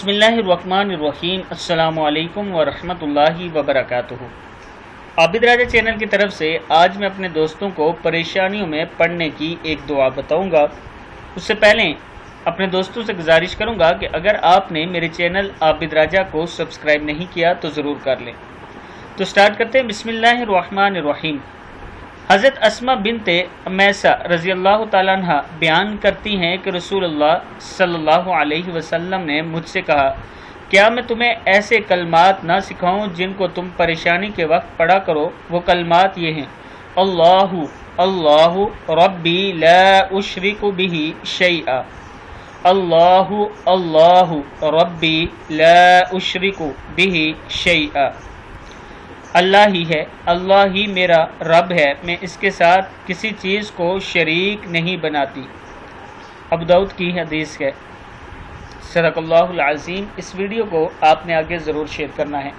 बिस्मिल्लाहिर्रहमानिर्रहीम। अस्सलामु अलैकुम वरहमतुल्लाहि वबरकातुहू। आबिद राजा चैनल की तरफ से आज मैं अपने दोस्तों को परेशानियों में पड़ने की एक दुआ बताऊंगा। उससे पहले अपने दोस्तों से गुजारिश करूंगा कि अगर आपने मेरे चैनल आबिद राजा को सब्सक्राइब नहीं किया तो ज़रूर कर लें। तो स्टार्ट करते हैं। बिस्मिल्लाहिर्रहमानिर्रहीम। हज़रत अस्मा बिनते अमैसा रज़ी अल्लाह ताला अन्हा बयान करती हैं कि रसूलुल्लाह सल्लल्लाहु अलैहि वसल्लम ने मुझसे कहा, क्या मैं तुम्हें ऐसे कलमात ना सिखाऊं जिनको तुम परेशानी के वक्त पढ़ा करो। वो कलमात ये हैं, अल्लाहु अल्लाहु रब्बी ला उशरिकु बिही शैआ, अल्लाहु अल्लाहु रब्बी ला उशरिकु बिही शैआ। अल्लाह ही है, अल्लाह ही मेरा रब है, मैं इसके साथ किसी चीज़ को शरीक नहीं बनाती। अबू दाऊद की हदीस है। सदक़ल्लाहुल अज़ीम। इस वीडियो को आपने आगे ज़रूर शेयर करना है।